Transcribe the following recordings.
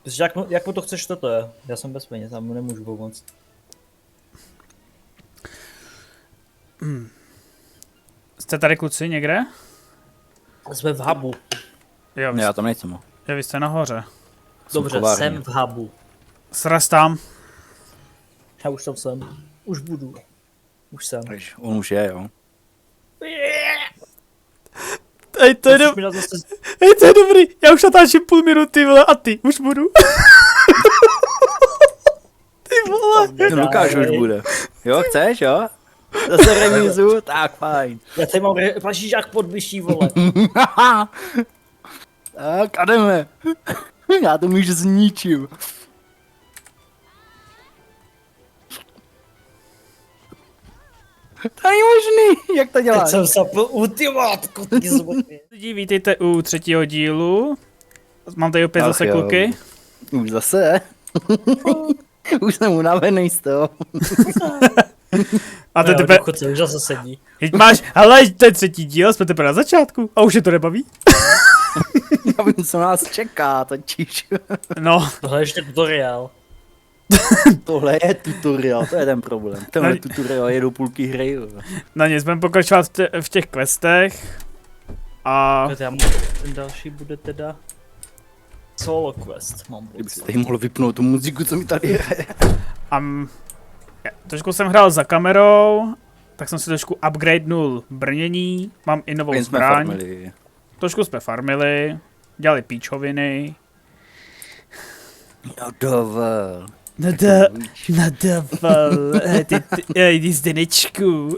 Protože jak mu to chceš toto je? Já jsem bez peněz, tam mu nemůžu pomoct. Jste tady kluci někde? Jsme v hubu. Jo, Ne, já tam nejsem. jo, vy jste nahoře. Dobře, kovárně. jsem v hubu. Sraz tam. Já už tam jsem. Už budu. Už jsem. Takže on už je, jo. Hej, to je, hej, to je dobrý. Já už natáčím půl minuty, vole, a ty, už budu. Ty vole. No, Lukáš už bude. Jo, chceš, jo? Zase remízu, tak fajn. Já tady mám pašížák pod myší, vole. Tak a jdeme. Já to už zničím. To není možný, jak to Teď děláš? jsem sapl ultimátku, ty zboky. Lidi, vítejte u 3. dílu. Mám tady opět Ach zase jo. kluky. Už zase? Už jsem unavený z toho. A No to jo, teprve, důchodce už zase sedí. teď máš, ale to je 3. díl, jsme teprve na začátku. A už je to nebaví. Já vím, co nás čeká, totiž. No, Tohle je ještě tutoriál. Tohle je tutoriál, to je ten problém. Tenhle tutoriál je do půlky hry. Jo. na nic, budeme pokračovat v těch questech. A Ten další bude teda solo quest, mám Kdybyste pocit. tady mohl vypnout tu muziku, co mi tady hraje. trošku jsem hrál za kamerou, tak jsem si trošku upgradenul brnění, mám i novou Jen jsme zbraň. farmili. Trošku jsme farmili, dělali píčoviny. No dovel. Nadaval, ty zdynečku.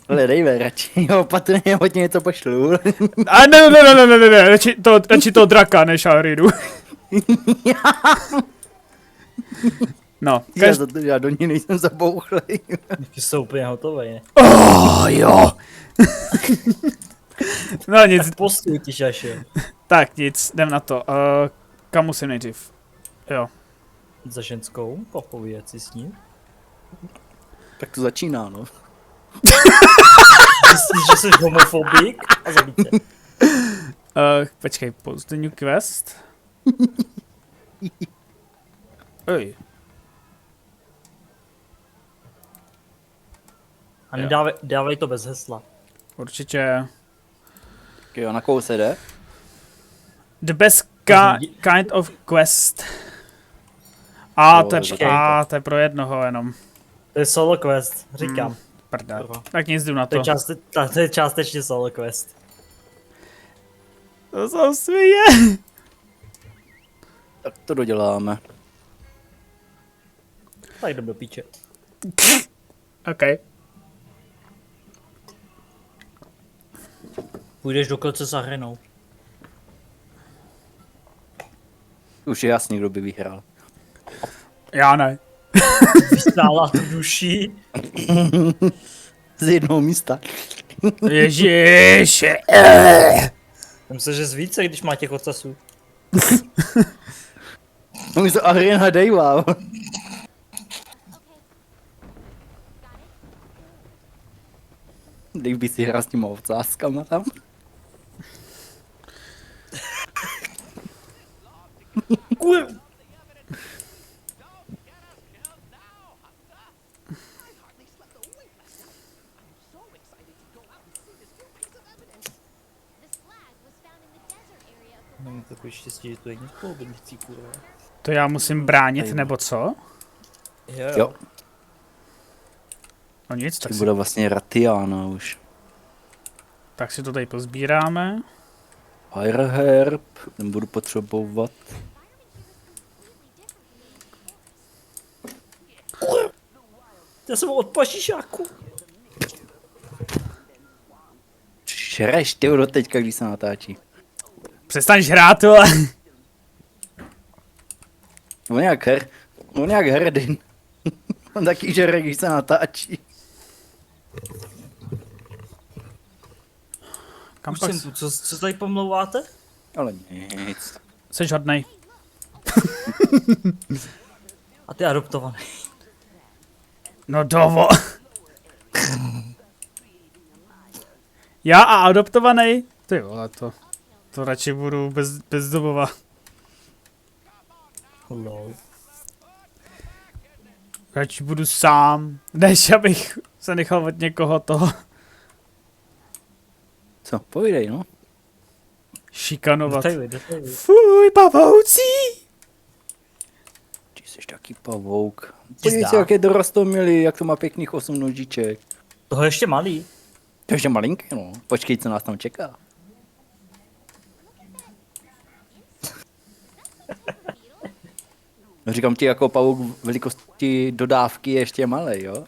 Ale dejme radši, opatrně hodně něco pošlu. A ne, radši toho draka než Aridu. No, Já do ní nejsem zabouchlej. Ty jsou úplně hotový, ne? jo. No nic, Postuj ti šaše. tak nic, jdem na to. Kam musím nejdřív? Jo. Za ženskou, popovídat si s ním. Tak to začíná, no. Myslíš, že jsi homofobik a zabít tě. Počkej, post the new quest. Oj, A nedávej to bez hesla. určitě. Tak jo, na koho se jde? The best kind of quest. To je pro jednoho jenom. To je solo quest, říkám. Prdel. Kurva. Tak nic, jdu na To je, to. to je částečně solo quest. To jsou svině. Tak to doděláme. Tak jdem do píče. OK. Půjdeš do konce za hrenou. Už je jasný, kdo by vyhrál. Já ne. Vystála tu duši. Z jednoho místa. Ježiši. Myslím, že z více, když má těch ocasů. No mi se Ariana dejvá. Dej by si hrál s těma ovcáskama tam. Kur... Mám takový štěstí, že to je nic pohodlící, kurva. To já musím bránit, nebo co? Jo, No nic, tak to si, bude vlastně Ratiana už. tak si to tady pozbíráme. Fire herb, ten budu potřebovat. Já jsem od pašišáku. Šereš ty do teďka, když se natáčí. Přestaň žrát, vole. On nějak hrdin. On taky žere, když se natáčí. Kam Už pak jsem tu, co tady pomlouváte? Ale nic. jsi hodnej. A ty adoptovaný. No dovo. Já a adoptovaný? Ty vole, to radši budu bez domova. Lol. Radši budu sám, než abych se nechal od někoho toho Co, povídej, no. šikanovat. Dotejvej. Fuj, pavoucí! Ty jsi taky pavouk. Ti Podívej zdá? si, jak je dorostomilý, jak to má pěkných 8 nožiček. Toho ještě malý. To je ještě malinký, no. Počkej, co nás tam čeká. No, říkám ti, jako pavouk velikosti dodávky je ještě malý, jo?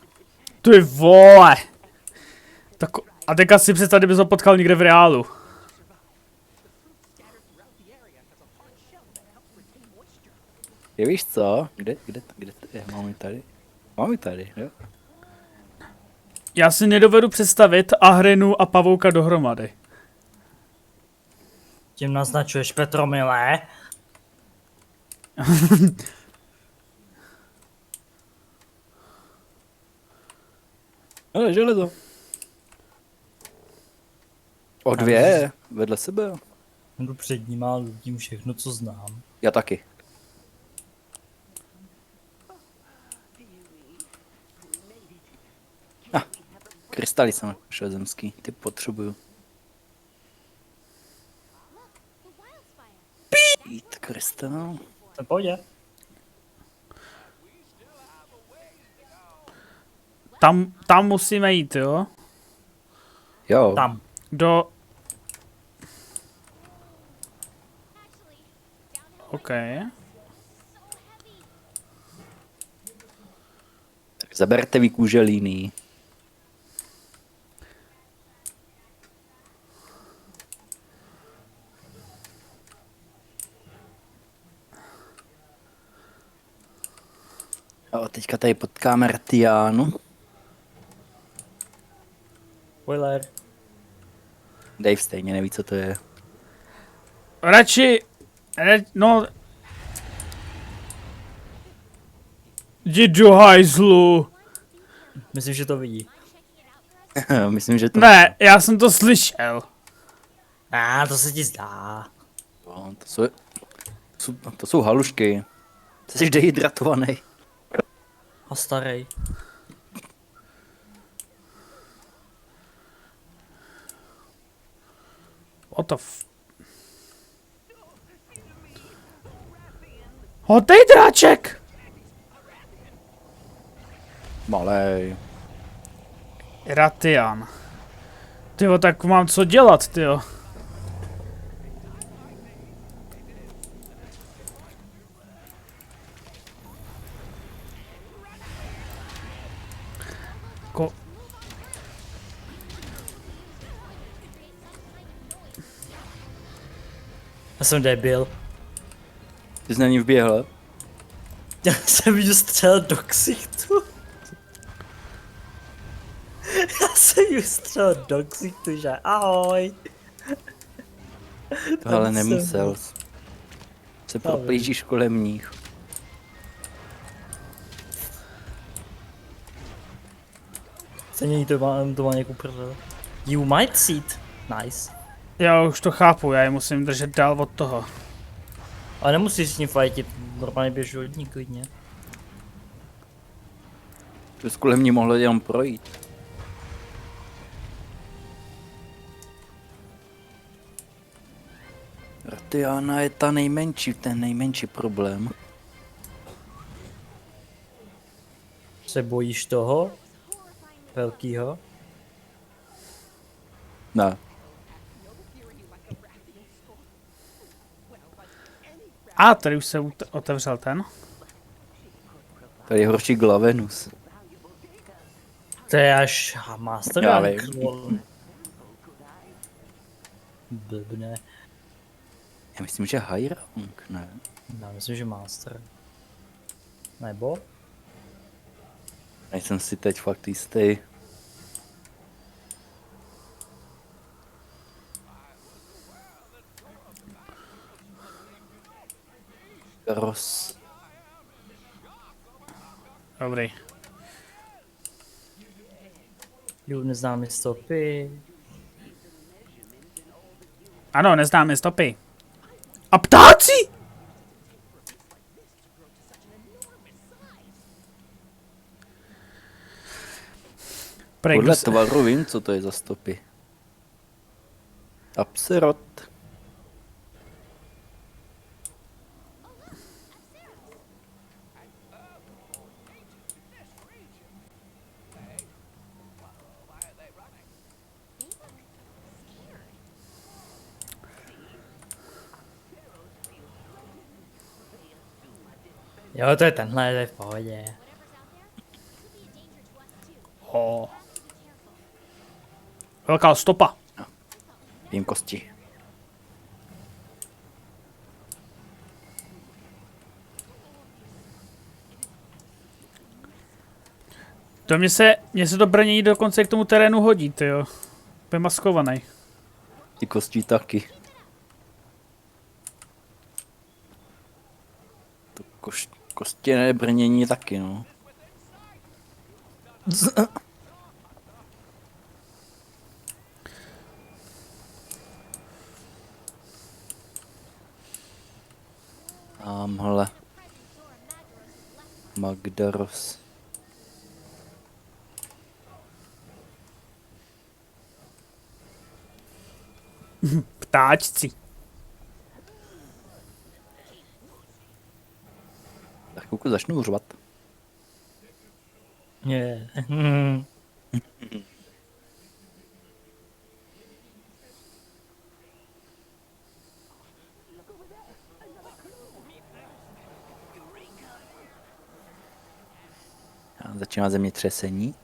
Ty vole! Tak, a teďka si představ, kdybys ho potkal někde v reálu. Je, víš co? Kde to je? Mám ji tady, jo? Já si nedovedu představit Ahrenu a pavouka dohromady. Tím naznačuješ Petromilé. Ale železo. O dvě, vedle sebe. Jdu před ním a vidím všechno, co znám. Já taky. Krystaly jsem našel zemský, ty potřebuju. Pít krystal. To pohodě. Tam musíme jít, jo? Jo. Tam. Do... OK. Tak zaberte vy kůželíný. A teďka tady potkáme Ratiánu. Spoiler. Dave stejně neví, co to je. Radši... No... Jdi do hajzlu. Myslím, že to vidí. Myslím, že to... Ne, já jsem to slyšel. To se ti zdá. No, to jsou halušky. Jsi dehydratovaný. A starej. What the f... Hotej dráček! Malej. Ratian. Tyjo, tak mám co dělat, tyjo. Já jsem debil. Ty jsi na ní vběhl? Já jsem jí střelil do ksichtu. Já jsem jí střelil do ksichtu, že ahoj. To ale Tam nemusel. Se proplížíš kolem nich. Stejně to má nějakou prdel. You might see it. Nice. Já už to chápu, já je musím držet dál od toho. Ale nemusíš s ním fightit, normálně běž od ní klidně. To kolem ní mohlo jenom projít. Ratiana je ta nejmenší, ten nejmenší problém. Se bojíš toho? Velkýho? Ne. A tady už se otevřel ten. Tady je horší Glavenus. To je až master Já rank, vím. vole. Blbne. Já myslím, že high rank, ne? Já myslím, že master. Nebo? Nejsem si teď fakt jistý. Roz. Dobrý. Jdu neznámý stopy. Ano, neznáme stopy. A ptáci! Dobrý, Podle gus. tvaru vím, co to je za stopy. Apserot. Jo, to je tenhle, to je v pohodě. Oh. Velká stopa. Vím kosti. To mně se to brnění dokonce k tomu terénu hodí, tyjo. Je maskovaný. Ty kosti taky. To kostěné brnění taky, no. Tamhle. Magdaros. Ptáčci. Tak chvilku začnu řvat. Je. Začíná zemětřesení.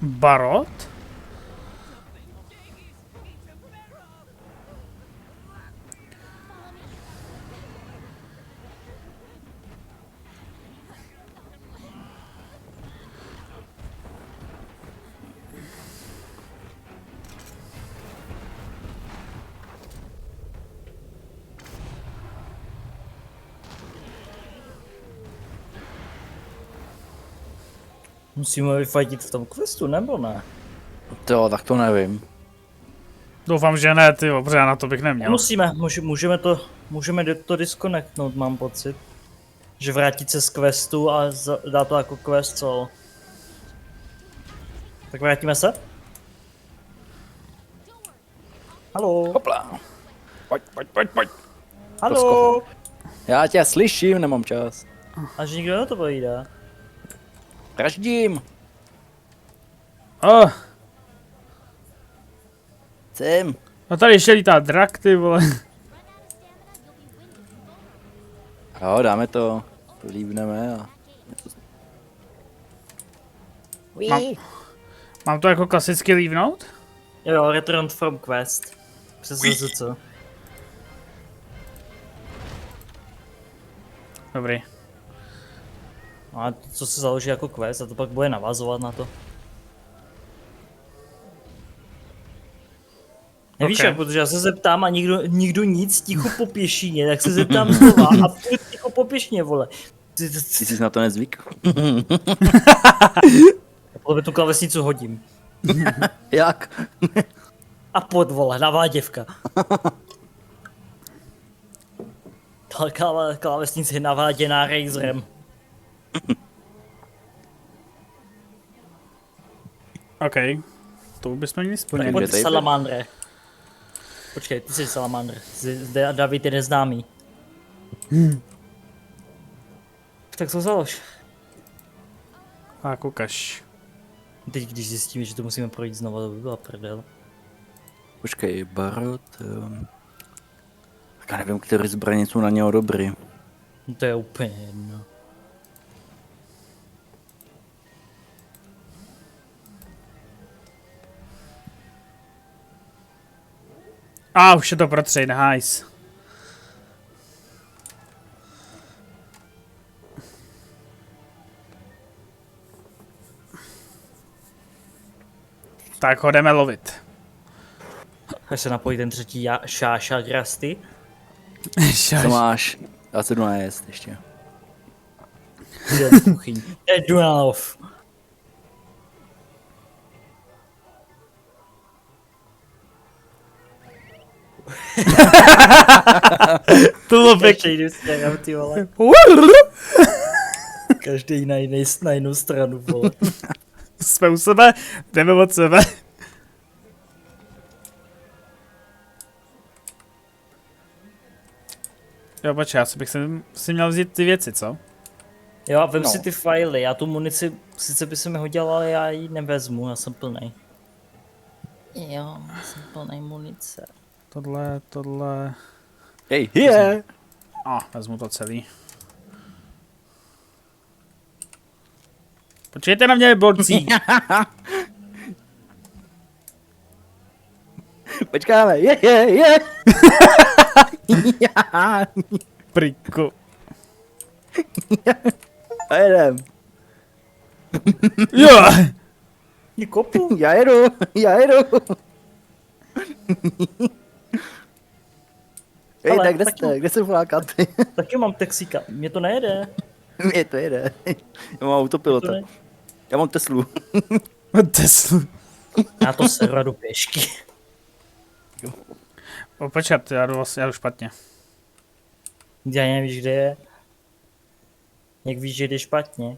Barot? Musíme vyfajtit v tom questu, nebo ne? To, tak to nevím. Doufám, že ne, ty, protože já na to bych neměl. Musíme, můžeme to disconnectnout, mám pocit. Že vrátit se z questu a dát to jako quest, co? Tak vrátíme se? Halo? Hopla. Pojď. Halo? Já tě slyším, nemám čas. Až nikdo na to povídá. Vraždím. Oh, Jsem. no tady ještě lítá drak, ty vole. Jo, dáme to. To líbneme a... Mám to jako klasicky leavenout? Jo, return from quest. Přesně co. Dobrý. No a co se založí jako quest a to pak bude navazovat na to. Nevíš Okay. jak, protože já se zeptám a nikdo nic, ticho po pěšině, tak se zeptám znova a furt ticho po pěšině, vole. Ty jsi na to nezvyk? Podle tu klávesnicu hodím. Jak? A pod, vole, naváděvka. Klávesnice je naváděná Razerem. OK. To bychom měli splnit. Kde Pojď tady Salamandre. Počkej, ty jsi Salamandr. David je neznámý. Tak to založ. A kukaš. Teď když zjistíme, že to musíme projít znova, to by byla prdel. Počkej, Barot... Tak já nevím, který zbraně jsou na něho dobrý. No to je úplně jedno. A už je to pro trade, nice. Tak ho jdeme lovit. Až se napojí ten třetí šáša Grasty. Co máš? Já se jdu najet ještě. Jde do kuchyň. Jdu na lov. To bylo pěkný. Každý směrem, ty vole. Každý na jinou stranu, vole. Jsme u sebe, jdeme od sebe. Jo, počkej, já bych si měl vzít ty věci, co? Jo, vem No. si ty fajly, já tu munici, sice by se mi hodila, ale já ji nevezmu, já jsem plnej. Jo, já jsem plnej munice. Tohle. Hej, je! Vezmu to celý. Počkejte na mě, borci. Počkáme, je! Priko. A jedem. Jo! Ní kopu. Já jedu. Hej, Ale tak kde taky- jste? Kde se vlákat? Taky mám taxíka, mě to nejede. Mně to jede. Já mám autopilota. To ne- Já mám Teslu. Teslu. Já to seru a jdu pěšky. Počkat, já jdu špatně. Já nevíš, kde je. Jak víš, že jde špatně.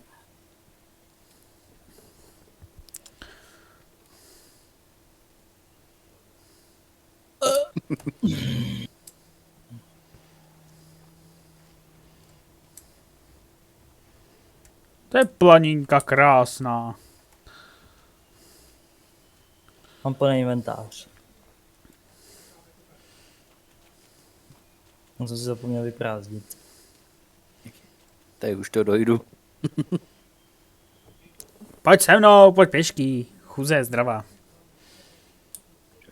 To je planinka krásná. Mám plný inventář. On jsem si zapomněl vyprázdnit. Tady už to dojdu. Pojď se mnou, pojď pěšky. Chůze je zdravá.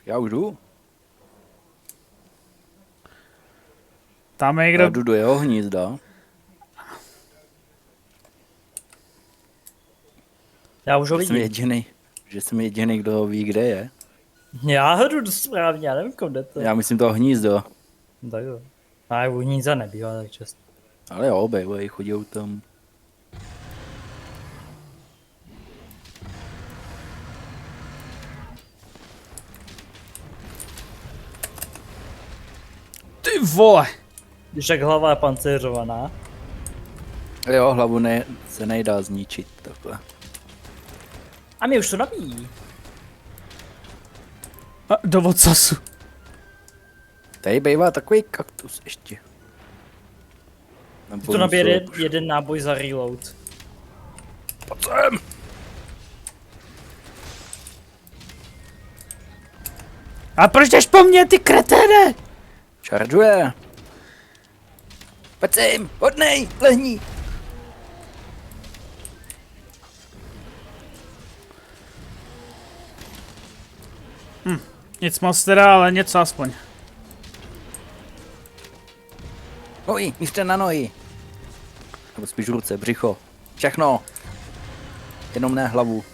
Já už jdu. Tam je Já někdo. jdu do jeho hnízda. Já už ho Že jsem vidím. jediný, kdo ví, kde je. Já jdu správně, já nevím, kam jdete. Já myslím to hnízdo. Tak jo. A u hnízda nebývá tak často. Ale jo, bývají, chodí tam. Ty vole. Když tak hlava je pancéřovaná. Jo, hlavu se nejdá zničit takhle. A mě už to nabíjí. Do odsasu. Tady bývá takový kaktus ještě. To nabíje jeden náboj za reload. Pojď sem! A proč jdeš po mně, ty kreténe? Čaržuje! Pojď sem! Hodnej! Lehni! Nic moc teda, ale něco aspoň. Nohy! Mířte na nohy! Nebo spíš ruce, břicho. Všechno! Jenom ne hlavu.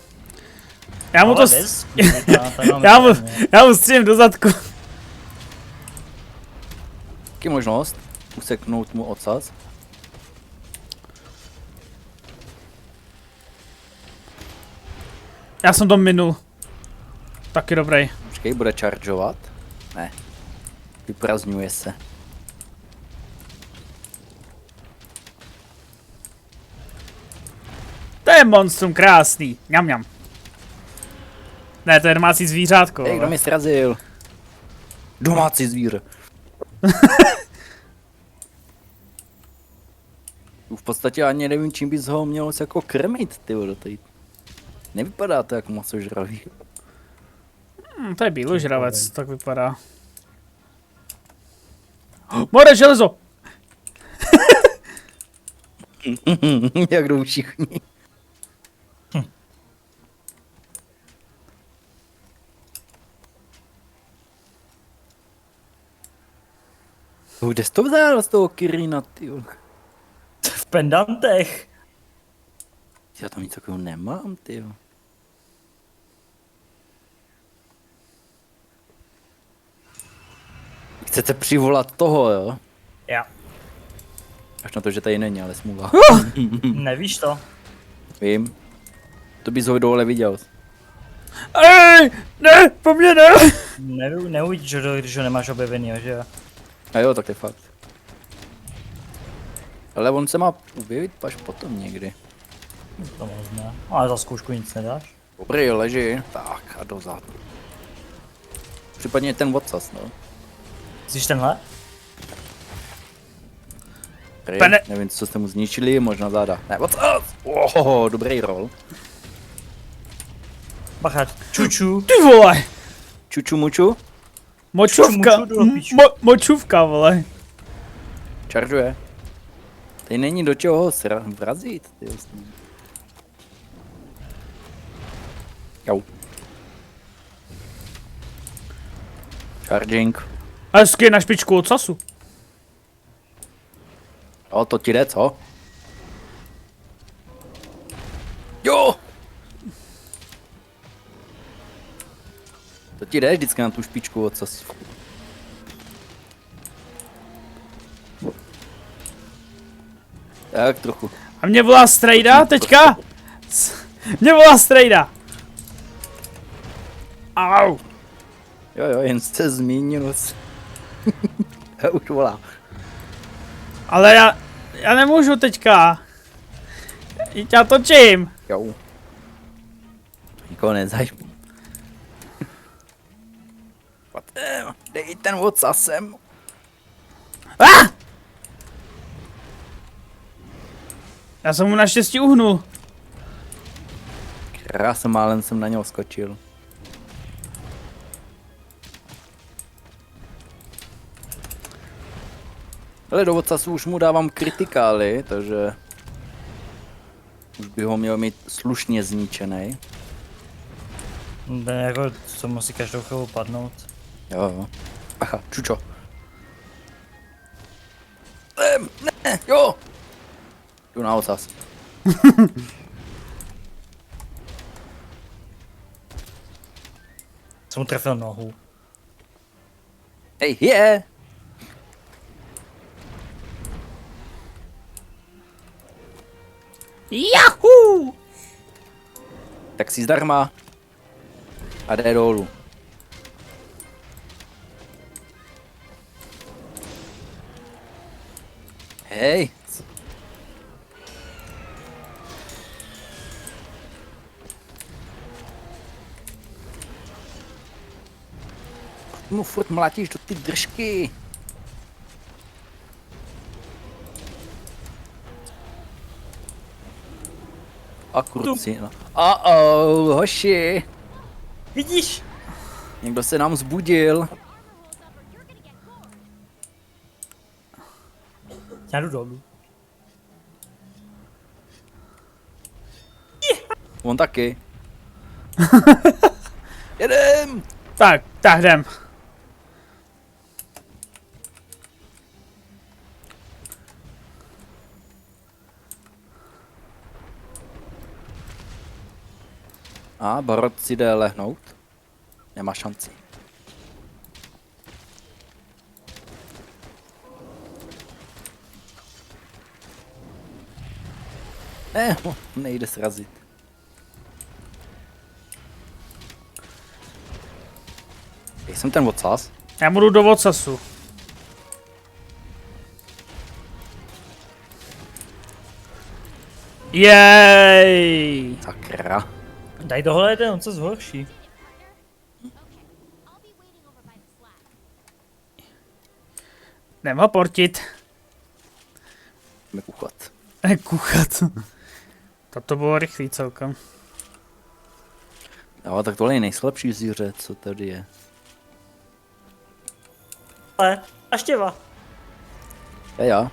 Já mu to... Ale bez, Já mu střílím do zadku. Taky možnost useknout mu ocas. Já jsem to minul. Taky dobrý. Počkej, bude čaržovat? Ne. Vyprazňuje se. To je monstrum krásný. Ňam. Ne, to je domácí zvířátko. Hej, kdo Ale. mě srazil? Domácí zvíře. V podstatě ani nevím, čím bys ho měl se jako krmit, ty vole, tady. Nevypadá to jako masožravý. To je bíložravec, tak vypadá. More železo! Jak jdou všichni. Kde jsi to vzal z toho Kirina, ty vole? v pendantech. Já tam nic takového nemám, ty jo. Chcete přivolat toho, jo? Já. Až na to, že tady není, ale smůla. Nevíš to? Vím. To bys ho dole viděl. Ej, ne, po mně ne! Neuvidíš ho, když ho nemáš objevenýho, že jo? A jo, tak to je fakt. Ale on se má objevit až potom někdy. To možná. Ale za zkoušku nic nedáš. Dobrý, leží. Tak a dozad. Případně ten odsaz, no. Jsi tenhle? Dobrý, Pane- nevím, co jste mu zničili, možná záda. Ne, odsaz! Oho, dobrý roll. Bacha, čuču. Ty vole! Čuču muču. Močovka, Čuču, do píču. močovka, vole. Čaržuje. Tady není do čeho vrazit, ty vlastně. Jau. Charging. Hezky na špičku ocasu. Jo, to ti jde, co? Jo! To ti jde vždycky na tu špičku ocas. Tak trochu. A mě volá strejda teďka? Mě volá strejda. Au. Jo, jen jste zmínil. Já už volá. Ale já nemůžu teďka. Já točím. Jo. Nikoho nezajímá. Dej ten ocas sem. Ah! Já jsem mu naštěstí uhnul. Krásně málem jsem na něho skočil. Ale do ocasu už mu dávám kritikály, takže už by ho měl mít slušně zničený. Ne, jako, co musí každou chvíli padnout. Jo. Aha, čučo. Ne, jo. Jdu na ocas. Jsem mu trefil nohu. Hej, je. Yahoo! Tak si zdarma. A jde dolů. Hej. No furt mlátíš do ty držky. A kurcina. Hoši. Vidíš? Někdo se nám zbudil. Já jdu dolů. On taky. Jedem! Tak jdem. A Barot si jde lehnout. Nemá šanci. Ne, nejde srazit. Jsem ten ocas. Já budu do ocasu. Jej! Sakra. Daj dohle jeden, on se zhorší. Jdem ho portit. Jdeme kuchat. Kuchat. To bylo rychlý celkem. Jo, tak tohle je nejslabší zvíře, co tady je. Ale, a štěva. Já.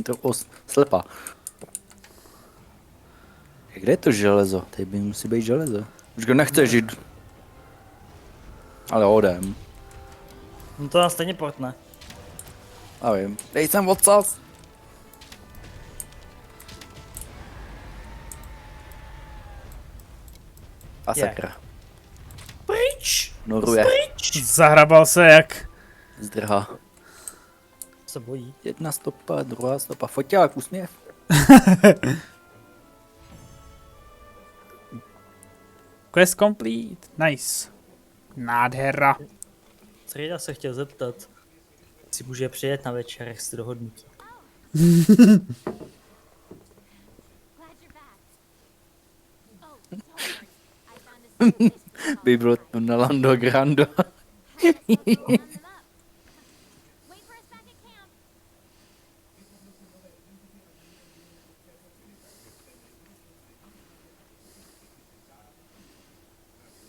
To slepa. Kde je to železo? Tady by musí být železo. Už go nechce žít. Ale odem. No to nás stejně portne. A vím. Dej sem odsaz. A sakra. Pryč! Noruje. Pryč! Zahrabal se jak. Zdrha. Se bojí. Jedna stopa, druhá stopa. Foťák, úsměv. Quest complete. Nice. Nádhera. Strejda se chtěl zeptat, jestli může přijet na večerech s dohodnutí. Glad you're back. Oh, don't worry. I found a secret place for By bylo to na Lando Grando. Wait for us back at camp.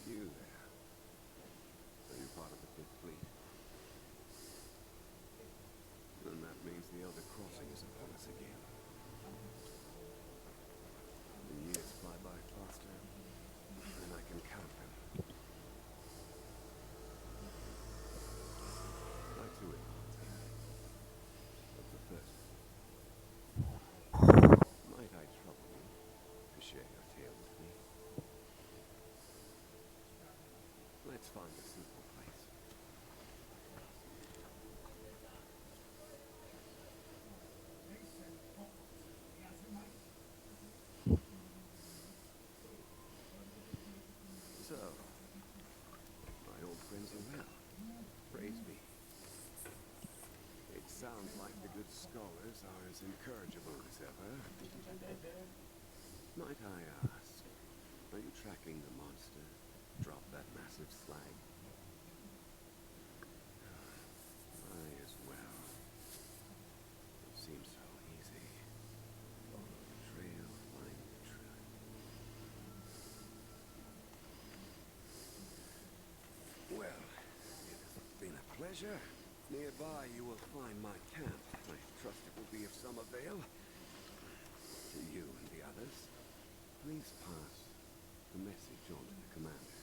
You there. So you're part of the Fifth Fleet. Then that means the Elder Crossing is upon us again. The years fly by faster than I can count them. I too am of the first. Might I trouble you to share your tale with me? Let's find a suitable place. So, my old friends are well. Praise be. It sounds like the good scholars are as incorrigible as ever. Might I ask, are you tracking the monster? Drop that massive slag. I as well. It seems so easy. Trail, find trail. Well, it's been a pleasure. Nearby you will find my camp. I trust it will be of some avail to you and the others. Please pass the message on to the commander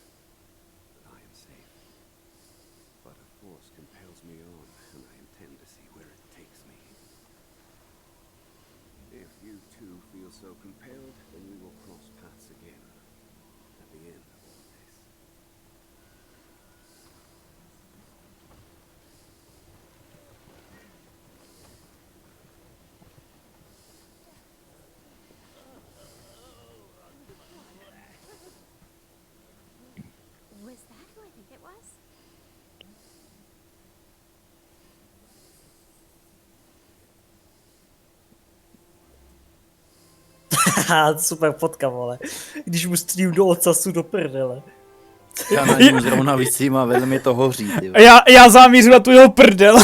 that I am safe. But a force compels me on, and I intend to see where it takes me. If you too feel so compelled, then we will cross paths again at the end of all this. Was that who I think it was? Haha, super fotka, vole. Když mu střílím do ocasu do prdele. Já na něm zrovna visím a vedle mě to hoří, ty. Já zamířu na tu jeho prdel.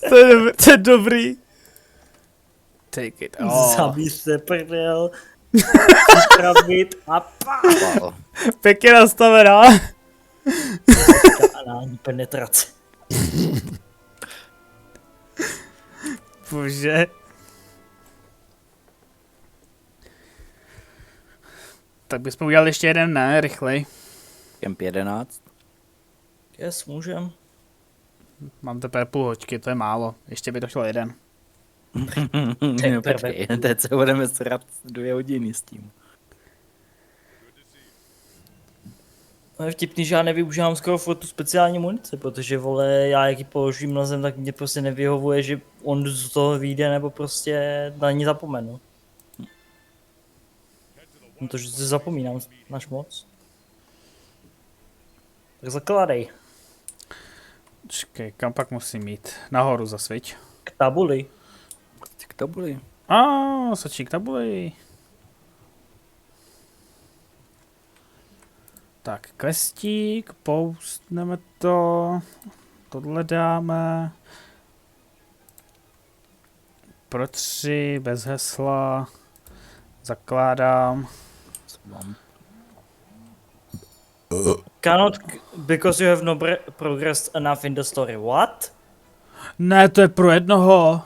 To je dobrý. Take it. Zamíř se prdel. Připravit a pá. Wow. Pěkně nastavená. Anální penetrace. Bože. Tak bychom udělali ještě jeden, ne? Rychlej. Kemp 11. Yes, můžem. Mám teprve půl hoďky, to je málo. Ještě by to šlo jeden. No, počkej, teď se budeme srat 2 hodiny s tím. No je vtipný, že já nevyužívám skoro furt tu speciální munici, protože vole, já jak ji položím na zem, tak mě prostě nevyhovuje, že on z toho vyjde, nebo prostě na ní zapomenu. No to, že si zapomínám, máš moc. Tak zakládej. Čekej, kam pak musím jít? Nahoru zasviť. K tabuli. K tabuli. Sačí k tabuli. Tak, questík, postneme to. Tohle dáme. Pro 3, bez hesla. Zakládám. Co mám? Cannot, because you have no progressed enough in the story. What? Ne, to je pro jednoho.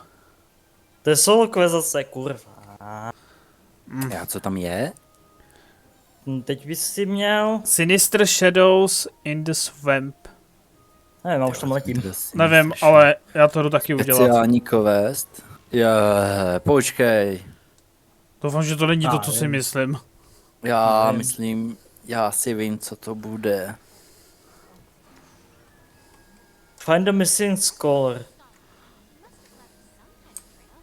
To je solo quest zase, kurva. Já co tam je? Teď bys si měl... Sinister Shadows in the Swamp. Nevím, já už tam letím. Nevím, ale já to jdu taky udělat. Speciální quest. Počkej. Doufám, že to není to, Já co si nevím. myslím. Já Nevím. myslím, já si vím, co to bude. Find the missing scholar.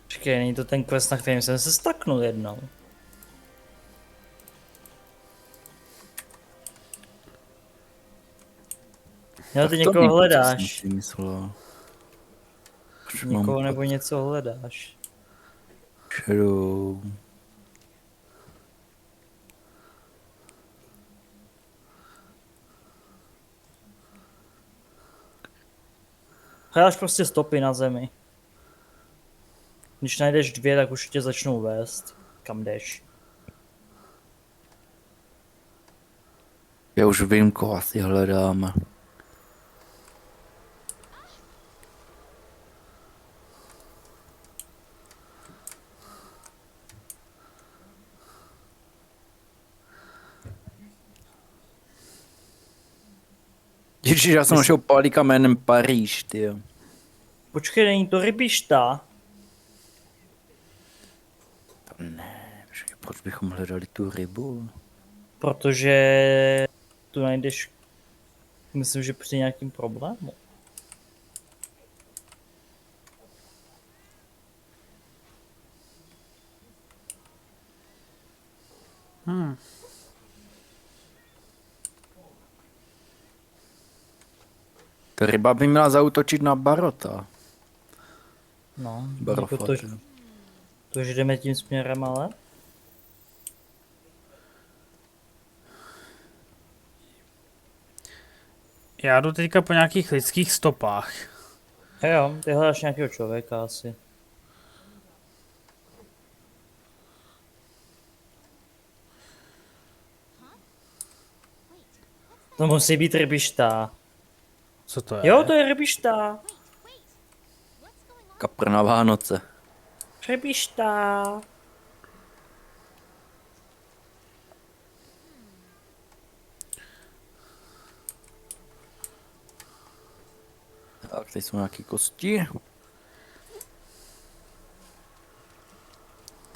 Počkej, není to ten quest, na kterým jsem se staknul jednou. Jo, ty To někoho nevím, co jsem hledáš. si myslel. Už mám Někoho nebo pod něco hledáš. Shadow. Hledáš prostě stopy na zemi. Když najdeš 2, tak už tě začnou vést. Kam jdeš. Já už vím, koho asi hledáme. Ježiš, já jsem našel pálíka jménem Paříž, tyjo. Počkej, není to rybišta? Počkej, proč bychom hledali tu rybu? Protože tu najdeš, myslím, že při nějakým problému. Ta ryba by měla zaútočit na Barota. No, Barofa. jako to, že jdeme tím směrem, ale... Já jdu teďka po nějakých lidských stopách. Jo, ty hledáš nějakého člověka asi. To musí být rybišta. Co to je? Jo, to je rybišta. Kapr na Vánoce. Rybišta. Tak, teď jsou nějaký kosti.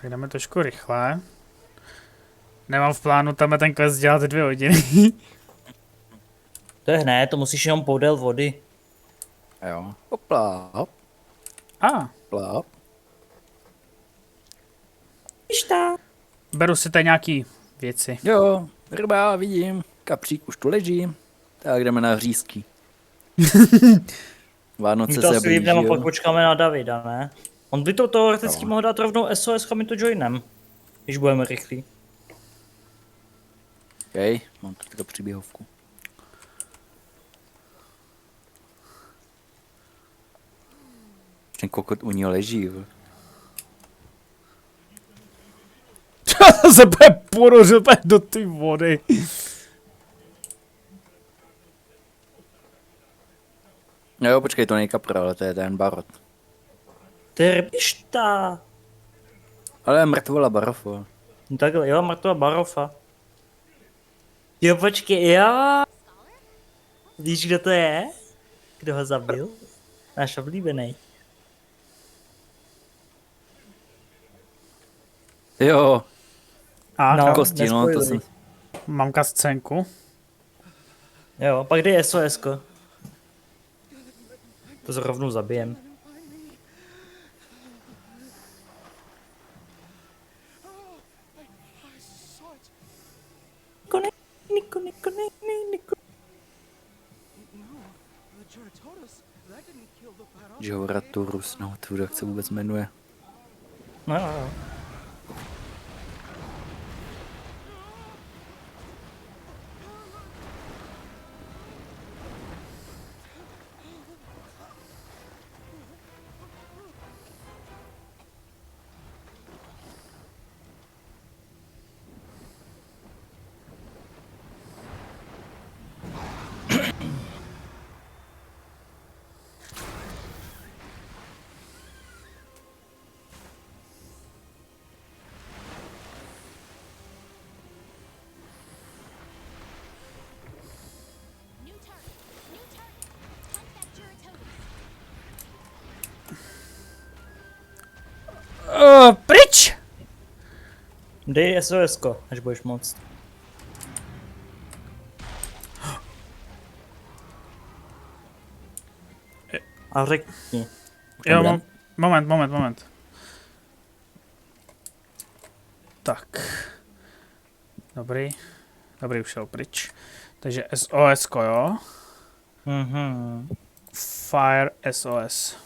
Půjdeme trošku rychle. Nemám v plánu tam ten quest dělat 2 hodiny. To je hned, to musíš jenom podél vody. Jo. Hopla, hop, A, hop. Rybišta. beru si tady nějaký věci. Jo, ryba, vidím. Kapřík už tu leží. Tak jdeme na hřízky. Vánoce My to se asi blíží, líbneme, pak jo. počkáme na Davida, ne? On by to teoreticky mohl dát rovnou SOS, my to joinem. Když budeme rychlí. Okej, mám tu teďka příběhovku. Ten kokot u ní leží, jo. To se bude ponořit do ty vody. Jo, počkej, to není kapr, ale to je ten Barot. To je rybišta. Ale mrtvola Barofo. No takhle, jo, mrtvá Barofa. Jo, počkej, jo. Víš, kdo to je? Kdo ho zabil? Náš oblíbený. Jo, A, No. kosti, no, to jsem... nespojuj. mamka scénku. Jo, pak dej SOS-ko. To zrovna zabijem. Joraturus, no, to jak se vůbec jmenuje. No jo, jo. New target. New target. Hunt that Juratotus. Pryč! Dej SOS-ko, až budeš moct. A řekni. Jo, Dobré. moment. Tak. Dobrý, už šel pryč. Takže SOS, jo. Mhm. Fire SOS.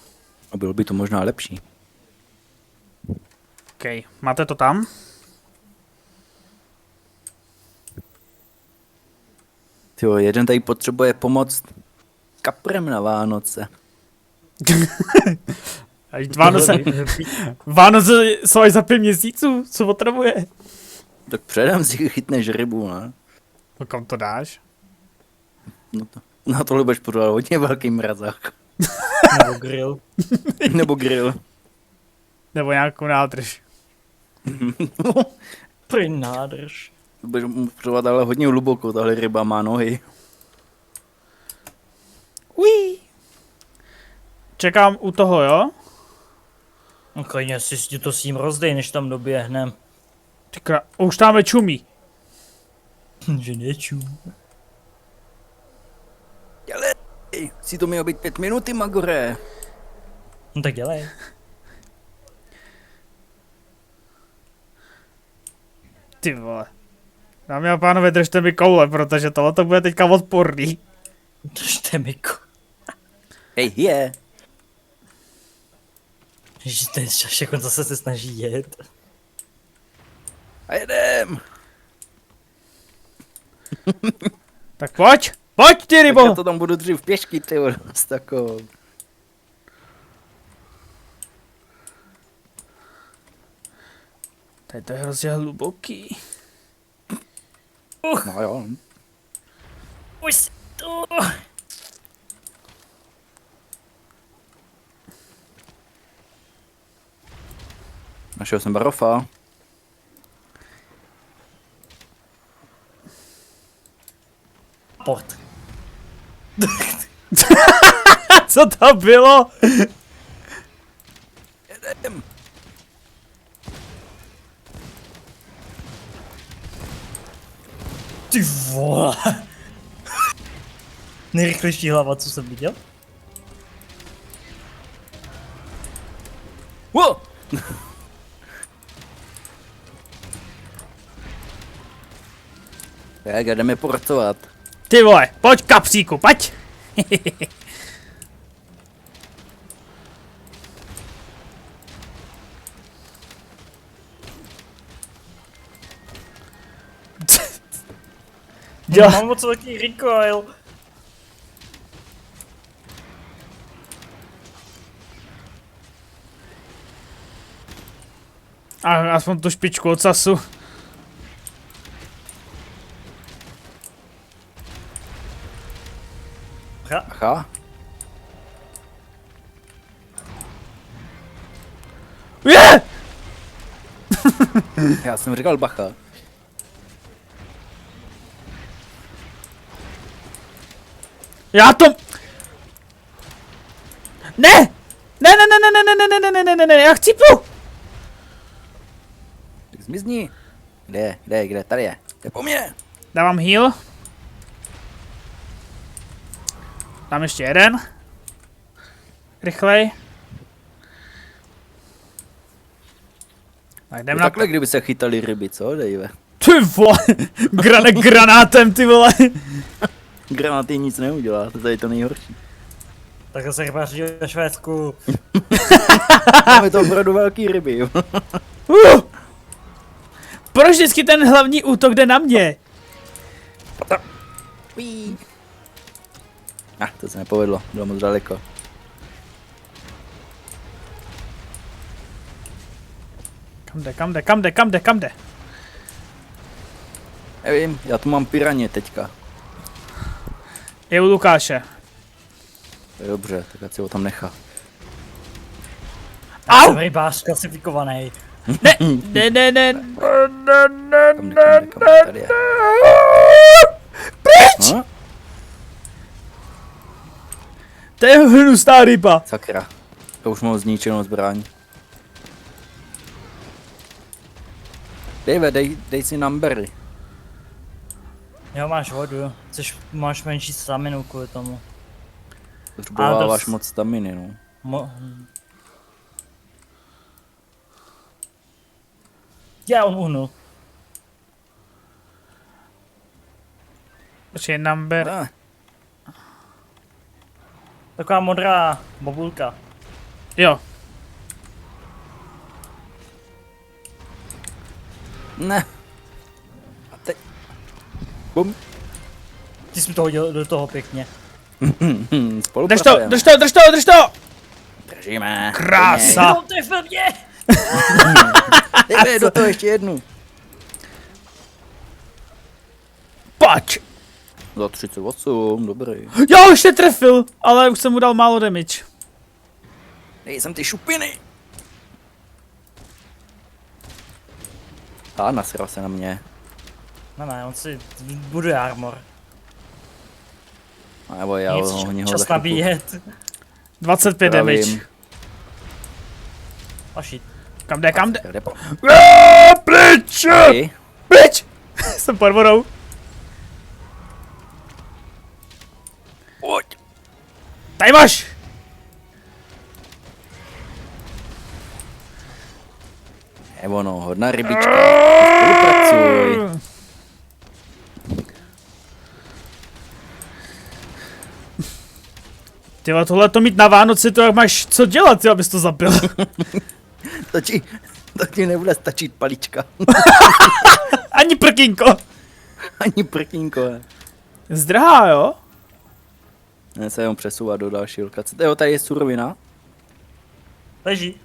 A bylo by to možná lepší. OK, máte to tam? Tyjo, jeden tady potřebuje pomoc kaprem na Vánoce. Až Vánoce jsou až za 5 měsíců, co potřebuje? Tak předem si chytneš rybu, ne? No kam to dáš? No to, na tohle budeš potřebovat hodně velký mrazák. Nebo grill. Nebo grill. Nebo nějakou nádrž. Prý nádrž. Budeš potřebovat ale hodně hluboko, tahle ryba má nohy. Uí. Čekám u toho, jo? No klidně si to s ním rozdej, než tam doběhnem. Tyka, už tam čumí. Že neču. Dělej! Si to mělo být 5 minuty, Magore. No tak dělej. Ty vole. Dámy a pánové, držte mi koule, protože tohle bude teďka odporný. Držte mi Hej, je. Ježiš, ten šašek, on zase se snaží jet. A jedem. Tak pojď! Pojď ty Tak já rybo! to tam budu dřív pěšky, ty vole, s takovou. Tady to je hrozně hluboký. No jo. Už to. Našel jsem barofa. Port. Co to bylo? Jedem. Ty vole. Nejrychlejší hlava, co jsem viděl. Wow. Tak jdeme portovat. Ty vole, pojď kapříku, pojď! Dělá, Mám moc velký recoil. aspoň tu špičku ocasu. Aha. Je! Já jsem říkal bacha. Já to... Ne! Ne, ne, ne, ne, ne, ne, ne, ne, ne, ne, ne, ne, já chcípu! Tak zmizni. Kde? Tady je. Je po mně. Dávám heal. Dám ještě jeden. Rychlej. Tak jdem na... Takhle, kdyby se chytali ryby, co, Dave? Ty vole! Granátem, ty vole! Granáty nic neudělá, to je to nejhorší. Takhle se rybáří ve Švédsku. Máme to opravdu velký ryby, jo. Proč vždycky ten hlavní útok jde na mě? To se nepovedlo, bylo moc daleko. Kam jde? Nevím, já tu mám piraně teďka. Je u Lukáše. To je dobře, tak ať si ho tam nechá. Já jsem rybář klasifikovaný. Ne. Kam tady je. Pryč! No, To je hnusná ryba. sakra. To už mám zničenou zbraň. Dave, dej si numbery. Jo, máš vodu. Máš menší staminu kvůli tomu. Potřebováváš moc staminy, no. Já on uhnul. Počkej, number. Ah, Taková modrá bobulka. Jo. Ne. A teď. Bum. Ty jsi mi to hodil do toho pěkně. Drž to, Spolupracujeme. drž to, drž to, drž to! Držíme. Krása! No, trefil mě! Dejme do toho ještě jednu. Pač! Za 38, dobrý. Jo, už se trefil, ale už jsem mu dal málo damage. Dej sem ty šupiny. A nasral se na mě. Ne, on si buduje armor. A nebo já Nic, ho hodně ho čas za chvilku nabíjet. 25 damage. pravím. A shit. Kam jde, kam jde? Jde po- Pryč! Taky. Pryč! Jsem pod vodou. Pojď. Tady máš! Je ono, hodná rybička. Spolupracuj. Tyhle, tohle to mít na Vánoci, to jak máš co dělat, ty, abys to zabil. To ti nebude stačit palička. Ani prkínko. Ani prkínko. Zdrhá, jo? Ne, se jenom přesouvat do další lokace. Jo, tady je surovina. Leží.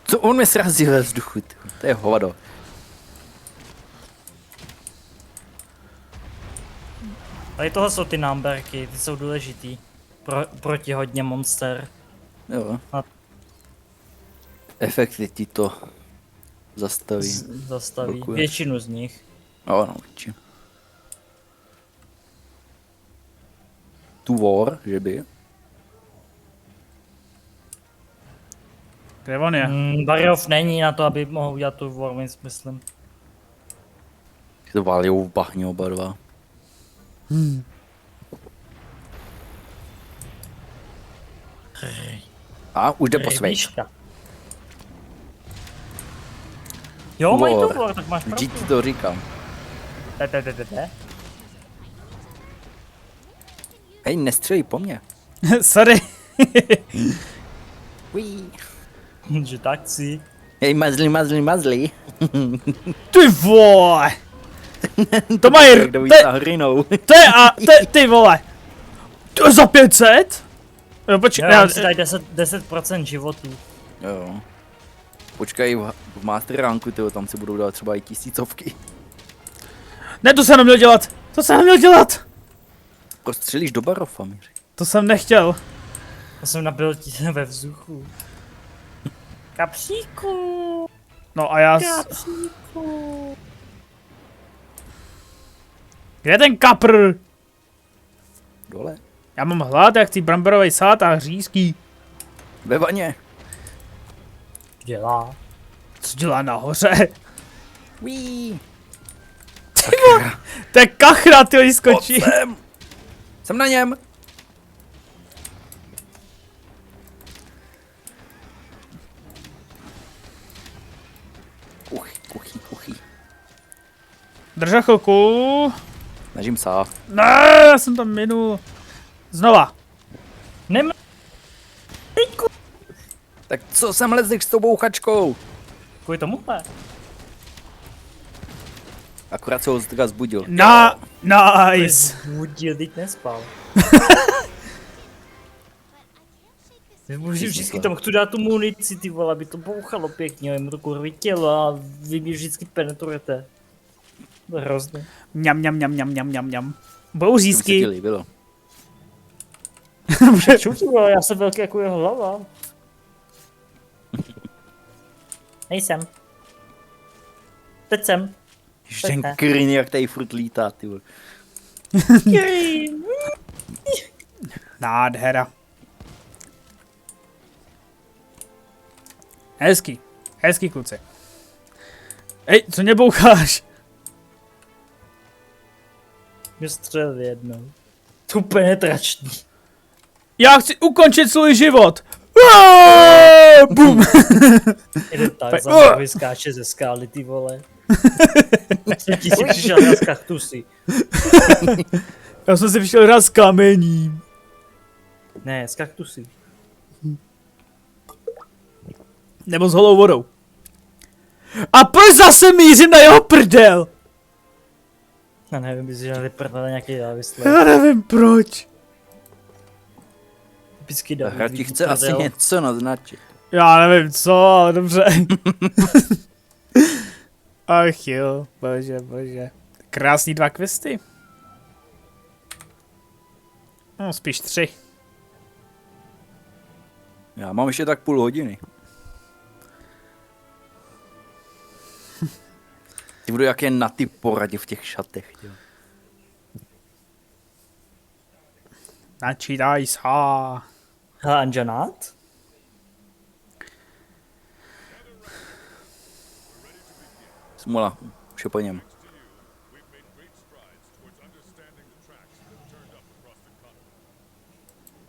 Co on mi srazí ve vzduchu, ty. To je hovado. Tady tohle jsou ty numberky, ty jsou důležitý. Proti hodně monster. Jo. A- Efekty ti to zastaví. Zastaví. Blokuje. Většinu z nich. No, no, určitě. Tu war, že by. Kde on je? Barriov není na to, aby mohl udělat tu Warwings, myslím. To valijou v bahně oba dva. A už jde po svých. Rybíška. Jo, mají tu War. War, tak máš Vždyť pravdu. ti to říkám. Te. Hej, nestřelí po mně. Sorry. Že tak si. Hej, mazli. Ty vole. To mají, Kdo víc na hrinou. ty vole. To je za 500? Jo, počkej, Jo, si dají 10% životů. Jo. Počkej, v Master Ranku, tyjo, tam si budou dát třeba i tisícovky. ne, to jsem neměl dělat. To jsem neměl dělat. Prostřelíš do barofa, míři. To jsem nechtěl. To jsem nabil ve vzduchu. Kapříku. No a já... Kapříku. Kde je ten kapr? Dole. Já mám hlad, jak ty bramborový salát a řízký. Ve vaně. Dělá. Co dělá nahoře? Uí. To je kachra, ty skočí. Jsem na něm. Kuchy. Drža chvilku. Snažím se. Ne, já jsem tam minul. Znova. Nemá. Tak co sem lezeš s tou bouchačkou? Kvůli tomuhle. Akorát se ho teda zbudil. Nice. Budil, teď nespal. Vždycky tam chci dát tu munici, ty vole, aby to bouchalo pěkně, jemu to kurví tělo a vy mě vždycky penetrujete. To je hrozné. Mňam. Budou To se ti řízky. líbilo. Čuti, vole, já jsem velký jako jeho hlava. Nejsem. Teď jsem. Ještě ten kryn, jak tady furt lítá, ty vole. Nádhera. Hezký kluci. Ej, co mě boucháš? Mě střelil jednou. To penetrační. Já chci ukončit svůj život. Bum. Jeden tak za mnou vyskáče ze skály, ty vole. Třetí si přišel hrát z kaktusy. Já jsem si přišel hrát s kamením. Ne, z kaktusy. Nebo s holou vodou. A proč zase mířím na jeho prdel? Já nevím, jestli že vyprdal nějaký závislý. Já nevím proč. Typický Ta David. hra ti vidí chce asi prdel. něco naznačit. Já nevím co, ale dobře. Ach jo, bože, bože. Krásný 2 questy. No, spíš 3. Já mám ještě tak půl hodiny. Ty budu jak je na ty poradě v těch šatech. Jo. Načítaj sa. Hele, Anjanát? Smula, už je po něm.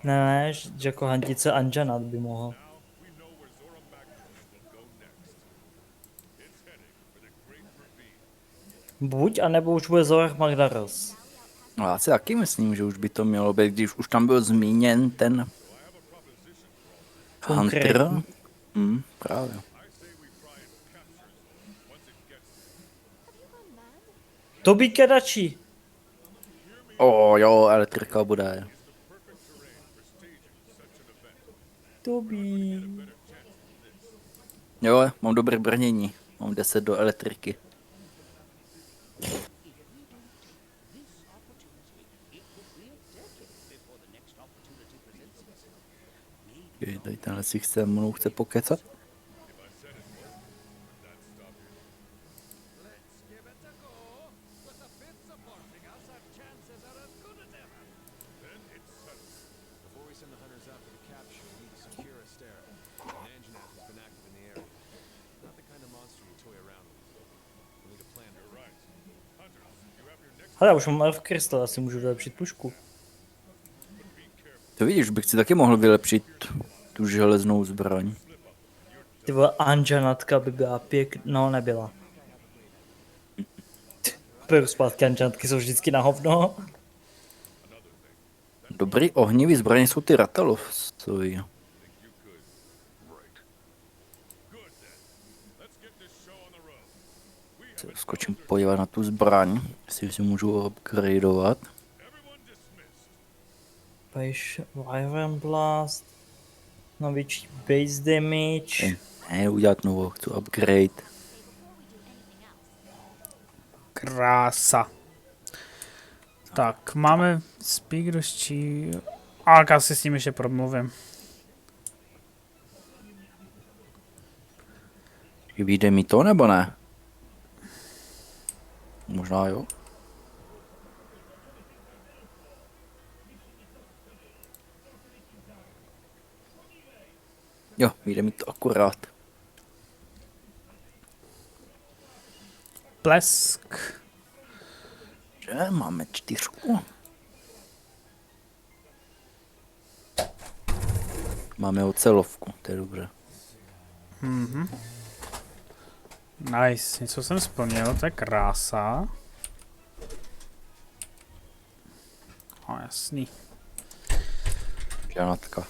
Ne, že jako hantice Anjanát by mohl. Buď, anebo už bude Zorah Magdaros. No já si taky myslím, že už by to mělo být, když už tam byl zmíněn ten Konkrétní. Hunter. Právě. Tobi Kedachi. Jo, elektrika bude. Tobi. Jo, mám dobré brnění. Mám 10 do elektriky. Tady tenhle si chce mnou chce pokecat. Hele, já už mám Elf Crystal, asi můžu vylepšit pušku. To vidíš, bych si taky mohl vylepšit tu železnou zbraň. Ty vole, Anjanatka by byla no nebyla. Půjdu zpátky, Anjanatky jsou vždycky na hovno. Dobrý ohnivý zbraně jsou ty Ratalovcovi. Skočím podívat na tu zbraň, jestli si můžu upgradeovat. Pejš, Wyvern Blast. No větší base damage. Ne, udělat novou, chci upgrade. Krása. Tak, máme speak doští. A já si s ním ještě promluvím. Vyjde mi to nebo ne? Možná jo. Jo, vyjde mi to akurát. Blesk. Že máme 4. Máme ocelovku, to je dobře. Nice, něco jsem splnil, to je krása. Jasný. Žanatka.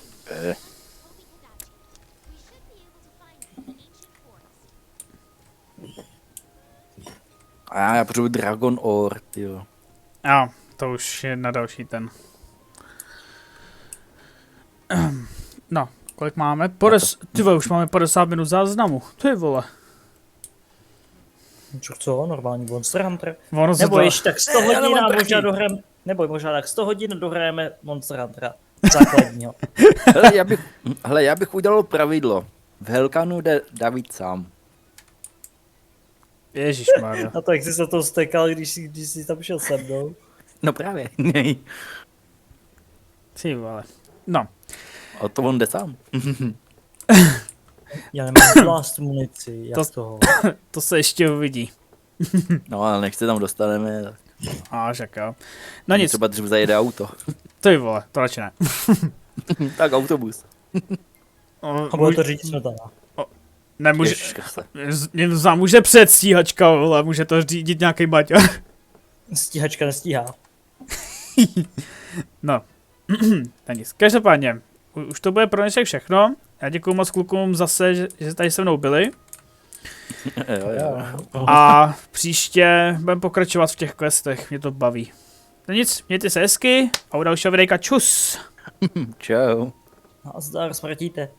A já potřebuji Dragon Ore, tyjo. Jo, to už je na další ten. No, kolik máme? Ty vole, už máme 50 minut záznamu. Ty vole. Co? Normální Monster Hunter? Ono se Nebo to... ještě tak 100 Ne, já hodin nemám a prachy. možná dohrajeme, nebo možná tak 100 hodin dohrajeme Monster Huntera. Základního. Hele, já bych udělal pravidlo. V Helkanu jde David sám. Ježišmarja. A to jak jsi se to stekal, když jsi tam šel se mnou. No právě. Nej. Ty vole. No, A to on jde sám. Já nemám blast munici, jak To- toho. to se ještě uvidí. No ale než se tam dostaneme, tak Však jo. No nic, třeba dřív zajede auto. ty vole, to radši ne. Tak autobus. A bude to říct smetana. Nemůže, Ježiškriste. může předstíhačka, vole, může to řídit nějaký baťa. Stíhačka nestíhá. No, to nic. Každopádně, už to bude pro dnešek všechno. Já děkuju moc klukům zase, že tady se mnou byli. Jo. A příště budeme pokračovat v těch questech, mě to baví. No nic, mějte se hezky a u dalšího videjka čus. Čau. Nazdar, smrtíte.